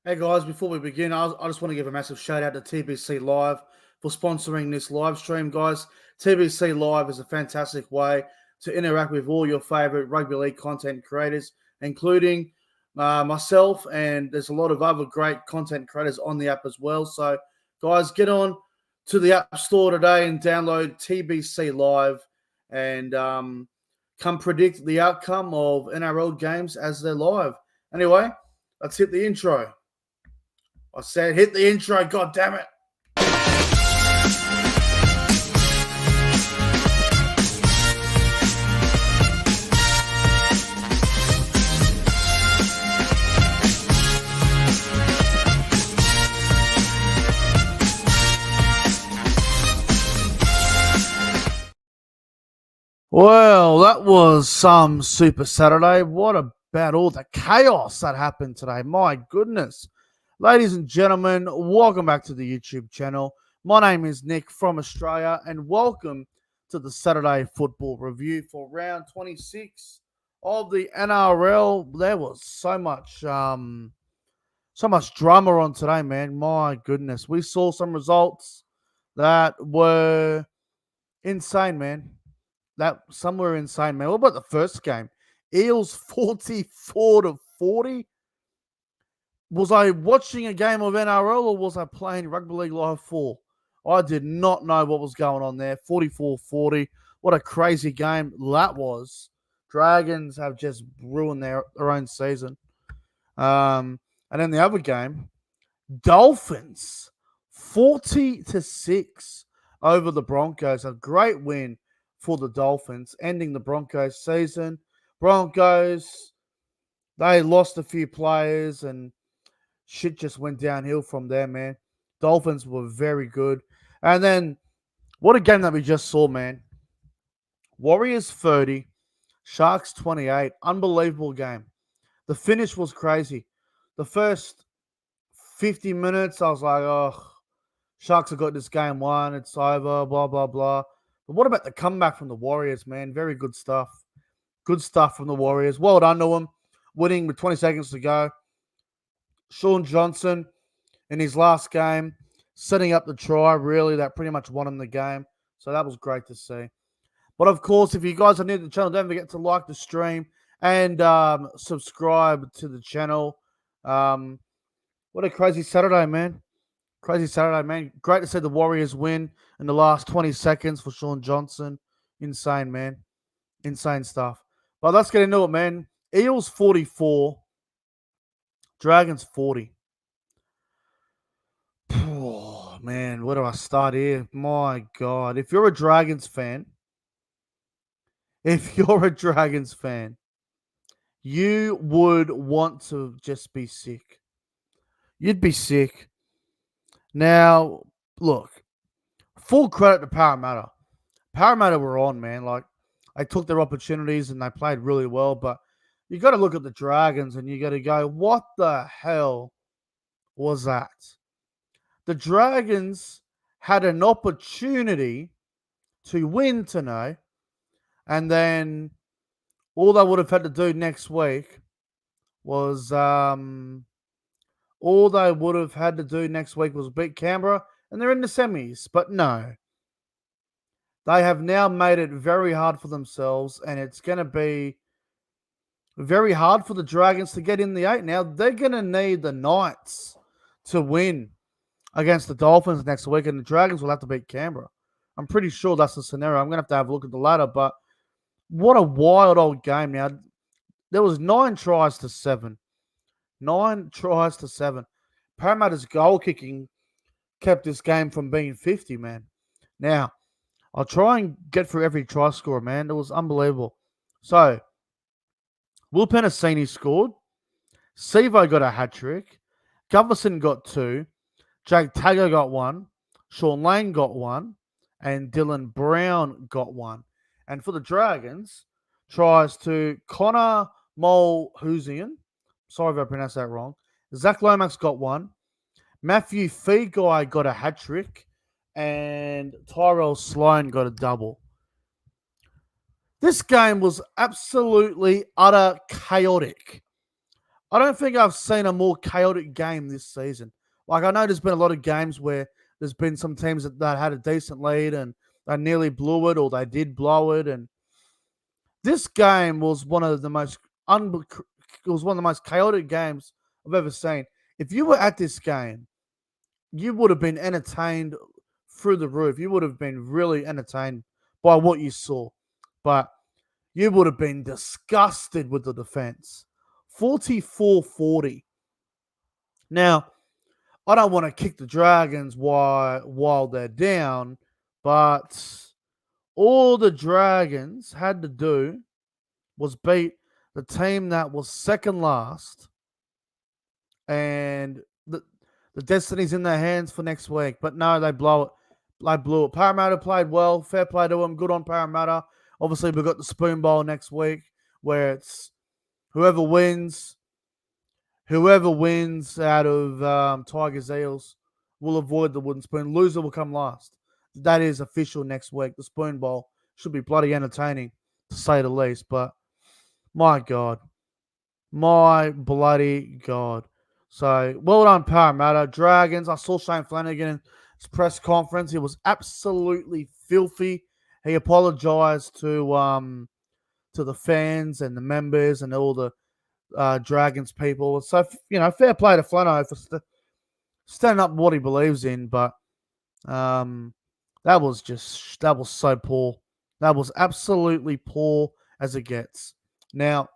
Hey guys, before we begin, I just want to give a massive shout out to TBC Live for sponsoring this live stream, guys. TBC Live is a fantastic way to interact with all your favorite rugby league content creators, including myself, and there's a lot of other great content creators on the app as well. So, guys, get on to the App Store today and download TBC Live and come predict the outcome of NRL games as they're live. Anyway, let's hit the intro. I said, hit the intro, god damn it. Well, that was some Super Saturday. What about all the chaos that happened today? My goodness. Ladies and gentlemen, welcome back to the YouTube channel. My name is Nick from Australia, and welcome to the Saturday Football Review for round 26 of the NRL. There was so much drama on today, man. My goodness. We saw some results that were insane, man. Some were insane, man. What about the first game? Eels 44-40. Was I watching a game of NRL or was I playing Rugby League Live 4? I did not know what was going on there. 44-40. What a crazy game that was. Dragons have just ruined their own season. And then the other game, Dolphins 40-6 over the Broncos. A great win for the Dolphins, ending the Broncos season. Broncos, they lost a few players and shit just went downhill from there, man. Dolphins were very good. And then, what a game that we just saw, man. Warriors 30, Sharks 28. Unbelievable game. The finish was crazy. The first 50 minutes, I was like, oh, Sharks have got this game won. It's over, blah, blah, blah. But what about the comeback from the Warriors, man? Very good stuff. Good stuff from the Warriors. Well done to them. Winning with 20 seconds to go. Shaun Johnson in his last game, setting up the try, really, that pretty much won him the game. So that was great to see. But of course, if you guys are new to the channel, don't forget to like the stream and subscribe to the channel. What a crazy Saturday, man. Crazy Saturday, man. Great to see the Warriors win in the last 20 seconds for Shaun Johnson. Insane, man. Insane stuff. But let's get into it, man. Eels 44. Dragons 40. Oh, man, where do I start here? My God. If you're a Dragons fan, you would want to just be sick. You'd be sick. Now, look, full credit to Parramatta. Parramatta were on, man. Like, they took their opportunities and they played really well. But you got to look at the Dragons and you got to go, what the hell was that? The Dragons had an opportunity to win tonight, and then all they would have had to do next week was beat Canberra, and they're in the semis. But no, they have now made it very hard for themselves, and it's going to be very hard for the Dragons to get in the 8. Now, they're going to need the Knights to win against the Dolphins next week, and the Dragons will have to beat Canberra. I'm pretty sure that's the scenario. I'm going to have a look at the ladder, but what a wild old game. Now, there was 9 tries to 7. 9 tries to 7. Parramatta's goal kicking kept this game from being 50, man. Now, I'll try and get through every try scorer, man. It was unbelievable. So, Will Penasini scored. Sevo got a hat-trick. Gutherson got 2. Jake Taggart got 1. Sean Lane got 1. And Dylan Brown got 1. And for the Dragons, tries to Connor Mulhousian. Sorry if I pronounced that wrong. Zach Lomax got 1. Matthew Feagai got a hat-trick. And Tyrell Sloan got a double. This game was absolutely utter chaotic. I don't think I've seen a more chaotic game this season. Like, I know there's been a lot of games where there's been some teams that had a decent lead and they nearly blew it or they did blow it. And this game was one of the most it was one of the most chaotic games I've ever seen. If you were at this game, you would have been entertained through the roof. You would have been really entertained by what you saw. But you would have been disgusted with the defense. 44-40. Now, I don't want to kick the Dragons while they're down, but all the Dragons had to do was beat the team that was second last, and the destiny's in their hands for next week. But no, they blow it. They blew it. Parramatta played well. Fair play to them. Good on Parramatta. Obviously, we've got the Spoon Bowl next week, where it's whoever wins out of Tigers Eels will avoid the wooden spoon. Loser will come last. That is official next week. The Spoon Bowl should be bloody entertaining, to say the least. But my God. My bloody God. So, well done, Parramatta. Dragons, I saw Shane Flanagan in his press conference. He was absolutely filthy. He apologized to the fans and the members and all the Dragons people. So, fair play to Flano for standing up what he believes in. But that was so poor. That was absolutely poor as it gets. Now,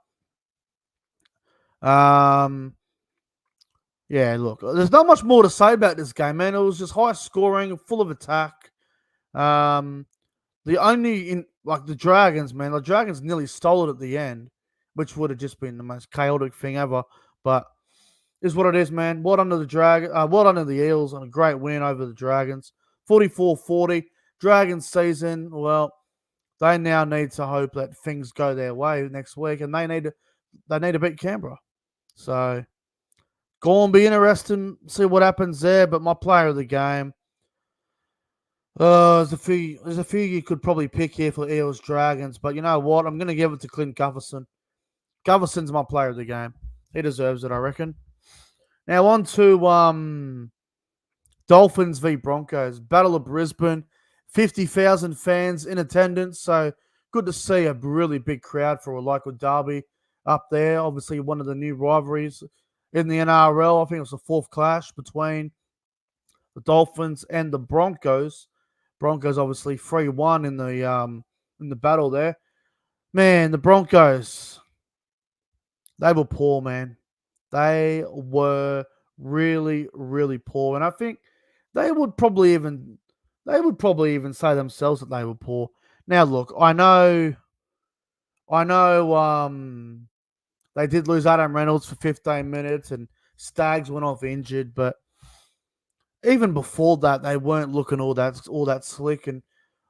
yeah, look, there's not much more to say about this game, man. It was just high scoring, full of attack. The Dragons, man, the Dragons nearly stole it at the end, which would have just been the most chaotic thing ever. But is what it is, man. Well done to the Eels on a great win over the Dragons. 44-40. Dragons season, well, they now need to hope that things go their way next week, and they need to beat Canberra. So, going to be interesting, see what happens there. But my player of the game, there's a few you could probably pick here for Eels Dragons, but you know what? I'm going to give it to Clint Gutherson. Gutherson's my player of the game. He deserves it, I reckon. Now on to Dolphins v Broncos, Battle of Brisbane. 50,000 fans in attendance, so good to see a really big crowd for a local derby up there. Obviously, one of the new rivalries in the NRL. I think it was the fourth clash between the Dolphins and the Broncos. Broncos obviously 3-1 in the battle there. Man, the Broncos, they were poor, man. They were really, really poor, and I think they would probably even say themselves that they were poor. Now, look, I know. They did lose Adam Reynolds for 15 minutes, and Staggs went off injured. But even before that, they weren't looking all that slick. And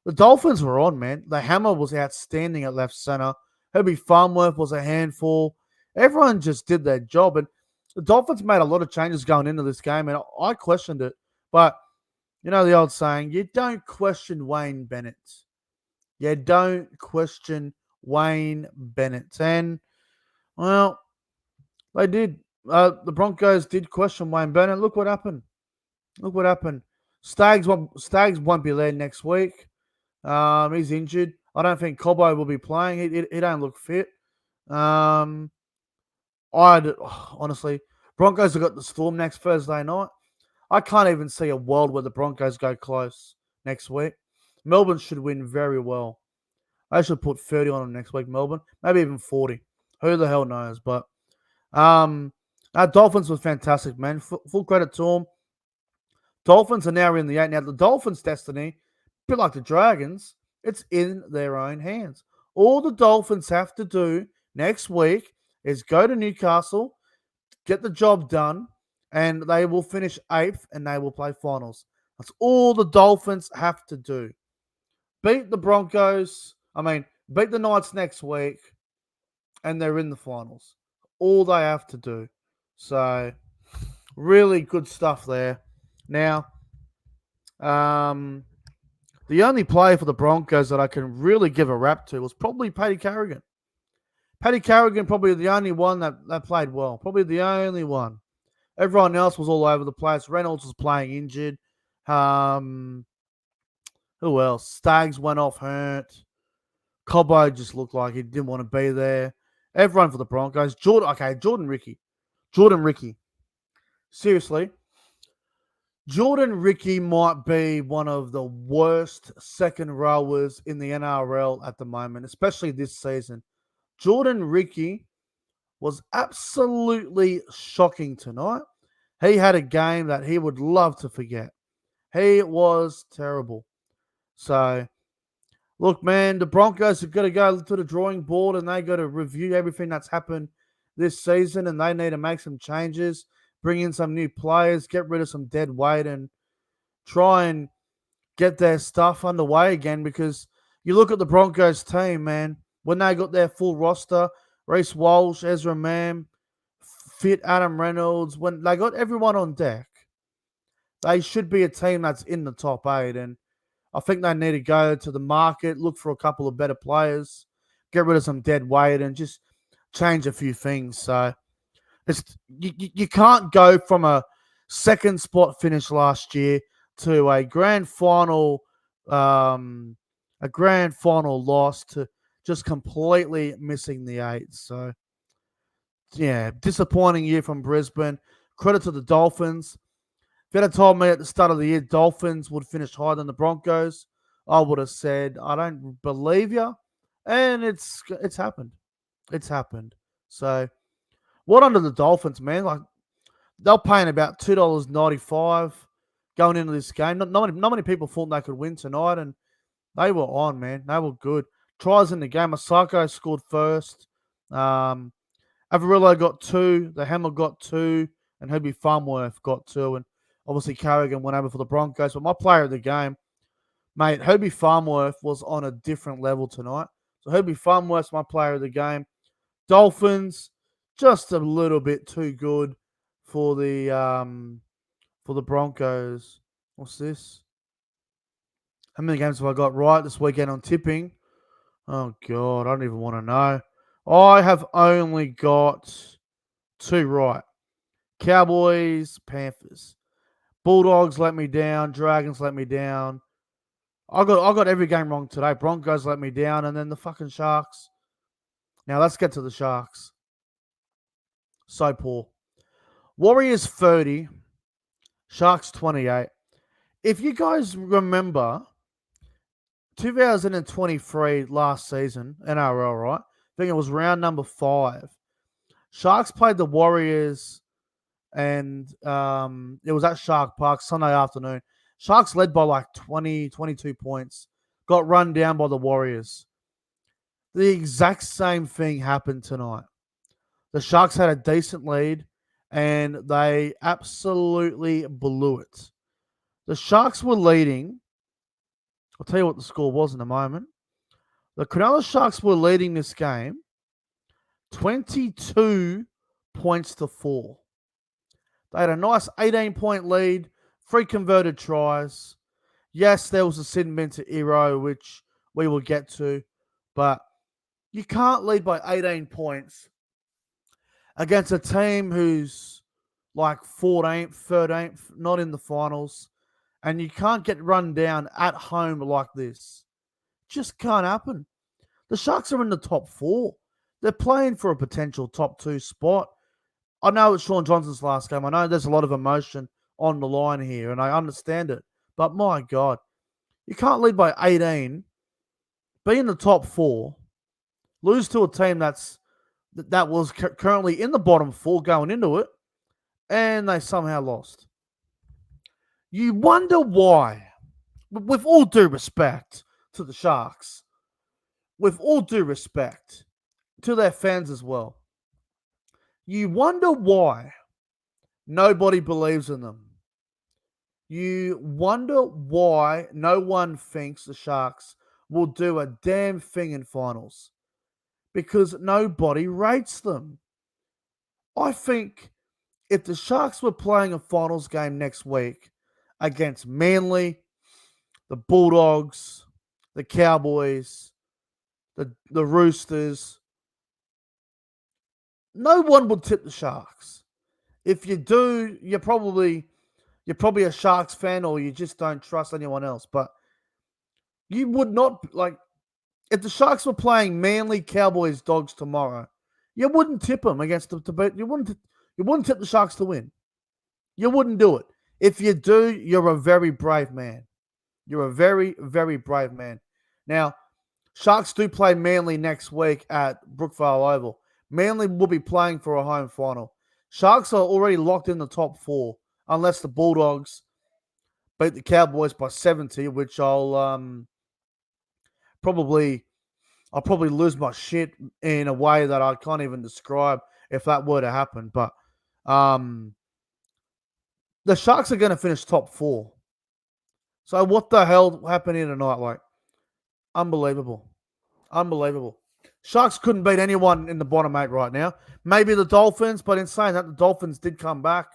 the Dolphins were on, man. The hammer was outstanding at left center. Herbie Farnworth was a handful. Everyone just did their job, and the Dolphins made a lot of changes going into this game, and I questioned it. But you know the old saying, you don't question Wayne Bennett. You don't question Wayne Bennett. And, well, they did. The Broncos did question Wayne Bennett. Look what happened. Staggs won't be there next week. He's injured. I don't think Cobbo will be playing. He don't look fit. Honestly, Broncos have got the Storm next Thursday night. I can't even see a world where the Broncos go close next week. Melbourne should win very well. I should put 30 on them next week, Melbourne. Maybe even 40. Who the hell knows? But Dolphins was fantastic, man. Full credit to them. Dolphins are now in the 8. Now, the Dolphins' destiny, a bit like the Dragons, it's in their own hands. All the Dolphins have to do next week is go to Newcastle, get the job done, and they will finish 8th and they will play finals. That's all the Dolphins have to do. Beat the Knights next week, and they're in the finals. All they have to do. So, really good stuff there. Now, the only player for the Broncos that I can really give a rap to was probably Paddy Carrigan. Paddy Carrigan probably the only one that played well. Probably the only one. Everyone else was all over the place. Reynolds was playing injured. Um, who else? Staggs went off hurt. Cobbo just looked like he didn't want to be there. Everyone for the Broncos. Jordan Ricky. Jordan Ricky. Seriously, Jordan Ricky might be one of the worst second rowers in the NRL at the moment, especially this season. Jordan Ricky was absolutely shocking tonight. He had a game that he would love to forget. He was terrible. So, look, man, the Broncos have got to go to the drawing board and they got to review everything that's happened this season and they need to make some changes, bring in some new players, get rid of some dead weight and try and get their stuff underway again because you look at the Broncos team, man, when they got their full roster, Reece Walsh, Ezra Mam, fit Adam Reynolds, when they got everyone on deck, they should be a team that's in the top 8. And I think they need to go to the market, look for a couple of better players, get rid of some dead weight, and just change a few things. So you can't go from a second spot finish last year to a grand final loss to just completely missing the 8. So yeah, disappointing year from Brisbane. Credit to the Dolphins. If you had told me at the start of the year Dolphins would finish higher than the Broncos, I would have said, I don't believe you. And it's happened. It's happened. So what under the Dolphins, man? Like they're paying about $2.95 going into this game. Not many people thought they could win tonight, and they were on, man. They were good. Tries in the game. Asako scored first. Avarillo got 2. The Hammer got 2. And Herbie Farmworth got 2. And obviously Carrigan went over for the Broncos. But my player of the game, mate, Herbie Farmworth was on a different level tonight. So Herbie Farmworth's my player of the game. Dolphins, just a little bit too good for the Broncos. What's this? How many games have I got right this weekend on tipping? Oh God, I don't even want to know. I have only got 2 right. Cowboys, Panthers. Bulldogs let me down. Dragons let me down. I got every game wrong today. Broncos let me down, and then the fucking Sharks. Now let's get to the Sharks. So poor. Warriors 30, Sharks 28. If you guys remember 2023 last season, NRL, right? I think it was round number 5. Sharks played the Warriors and it was at Shark Park Sunday afternoon. Sharks led by like 20, 22 points. Got run down by the Warriors. The exact same thing happened tonight. The Sharks had a decent lead and they absolutely blew it. The Sharks were leading. I'll tell you what the score was in a moment. The Cronulla Sharks were leading this game 22 points to 4. They had a nice 18-point lead, 3 converted tries. Yes, there was a sin bin to Iro, which we will get to, but you can't lead by 18 points against a team who's like 14th, 13th, not in the finals, and you can't get run down at home like this. Just can't happen. The Sharks are in the top 4. They're playing for a potential top 2 spot. I know it's Sean Johnson's last game. I know there's a lot of emotion on the line here, and I understand it. But my God, you can't lead by 18, be in the top 4, lose to a team that was currently in the bottom 4 going into it, and they somehow lost. You wonder why, with all due respect to the Sharks, with all due respect to their fans as well, you wonder why nobody believes in them. You wonder why no one thinks the Sharks will do a damn thing in finals. Because nobody rates them. I think if the Sharks were playing a finals game next week against Manly, the Bulldogs, the Cowboys, the Roosters, no one would tip the Sharks. If you do, you're probably a Sharks fan, or you just don't trust anyone else. But you would not, like, if the Sharks were playing Manly, Cowboys, Dogs tomorrow, you wouldn't tip them against the beat. You wouldn't tip the Sharks to win. You wouldn't do it. If you do, you're a very brave man. You're a very, very brave man. Now, Sharks do play Manly next week at Brookvale Oval. Manly will be playing for a home final. Sharks are already locked in the top 4, unless the Bulldogs beat the Cowboys by 70, which probably lose my shit in a way that I can't even describe if that were to happen. But the Sharks are going to finish top 4. So what the hell happened here tonight? Like, unbelievable. Unbelievable. Sharks couldn't beat anyone in the bottom 8 right now. Maybe the Dolphins, but in saying that, the Dolphins did come back.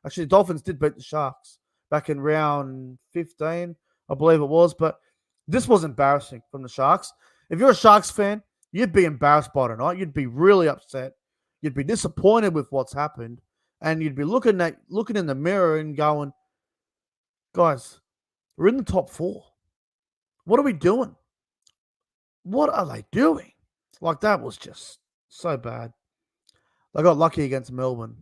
Actually, the Dolphins did beat the Sharks back in round 15, I believe it was. But this was embarrassing from the Sharks. If you're a Sharks fan, you'd be embarrassed by tonight. You'd be really upset. You'd be disappointed with what's happened. And you'd be looking in the mirror and going, guys, we're in the top 4. What are we doing? What are they doing? Like, that was just so bad. They got lucky against Melbourne.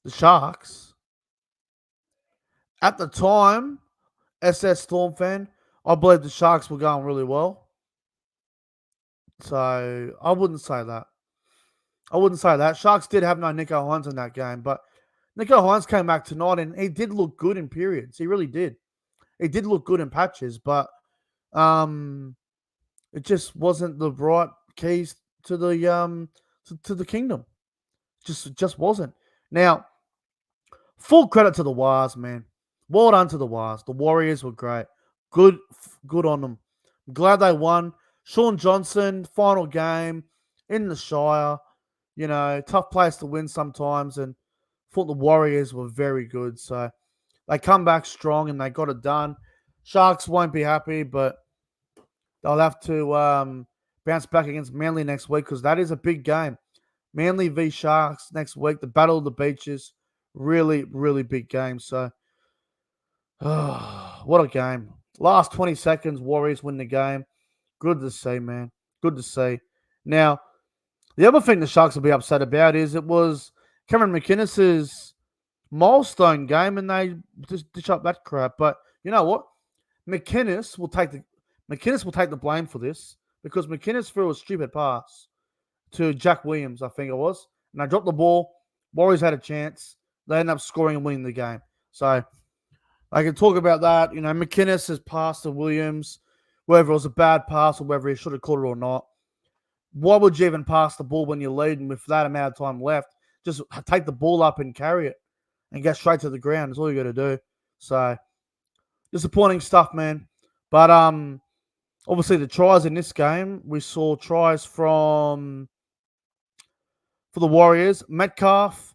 The Sharks, at the time, SS Storm fan, I believe the Sharks were going really well. So I wouldn't say that. Sharks did have no Nico Hines in that game, but Nico Hines came back tonight and he did look good in periods. He really did. He did look good in patches, but it just wasn't the right keys to the to the kingdom. Just wasn't. Now, full credit to the Wires, man. Well done to the Wires. The Warriors were great. Good on them. I'm glad they won. Sean Johnson, final game in the Shire. You know, tough place to win sometimes, and thought the Warriors were very good. So they come back strong and they got it done. Sharks won't be happy, but they'll have to bounce back against Manly next week, because that is a big game. Manly v Sharks next week, the Battle of the Beaches. Really, really big game. So, what a game. Last 20 seconds, Warriors win the game. Good to see, man. Good to see. Now, the other thing the Sharks will be upset about is it was Cameron McInnes's milestone game, and they just dish up that crap. But you know what? McInnes will take the blame for this, because McInnes threw a stupid pass to Jack Williams, I think it was, and they dropped the ball. Warriors had a chance. They ended up scoring and winning the game. So I can talk about that. You know, McInnes has passed to Williams, whether it was a bad pass or whether he should have caught it or not. Why would you even pass the ball when you're leading with that amount of time left? Just take the ball up and carry it and get straight to the ground. That's all you got to do. So, disappointing stuff, man. But obviously the tries in this game, we saw tries for the Warriors. Metcalf,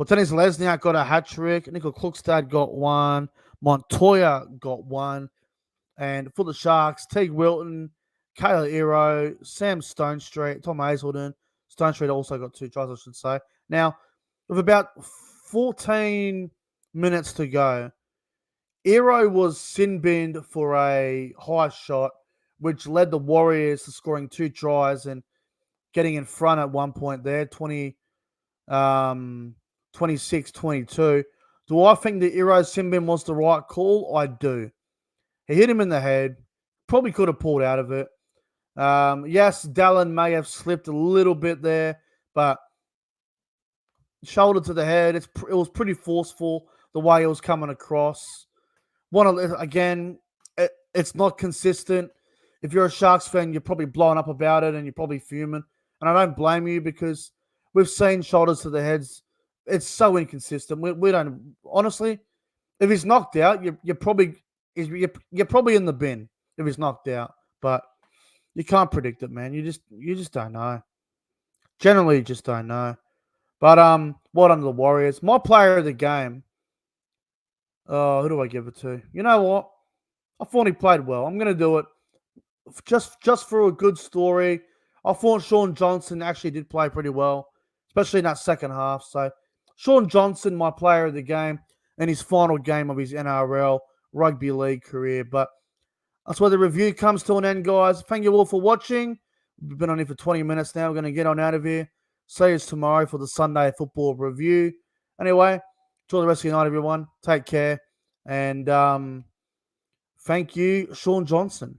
Dennis Lesniak got a hat trick. Nickel Klukstad got one. Montoya got one. And for the Sharks, Teague Wilton, Kayla Ero, Sam Stonestreet, Tom Hazelden. Stonestreet also got 2 tries, I should say. Now, with about 14 minutes to go, Ero was sin-binned for a high shot, which led the Warriors to scoring 2 tries and getting in front at one point there, 26-22. Do I think the Ero sin-bin was the right call? I do. He hit him in the head. Probably could have pulled out of it. Yes, Dallin may have slipped a little bit there, but shoulder to the head. It was pretty forceful the way it was coming across. It's not consistent. If you're a Sharks fan, you're probably blowing up about it and you're probably fuming. And I don't blame you, because we've seen shoulders to the heads. It's so inconsistent. We don't, honestly, if he's knocked out, you're probably in the bin if he's knocked out. But you can't predict it, man. You just don't know. Generally, you just don't know. But well done to the Warriors. My player of the game. Who do I give it to? You know what? I thought he played well. I'm going to do it just for a good story. I thought Sean Johnson actually did play pretty well, especially in that second half. So, Sean Johnson, my player of the game, in his final game of his NRL rugby league career. But that's where the review comes to an end, guys. Thank you all for watching. We've been on here for 20 minutes now. We're going to get on out of here. See you tomorrow for the Sunday football review. Anyway, enjoy the rest of your night, everyone. Take care. And thank you, Sean Johnson.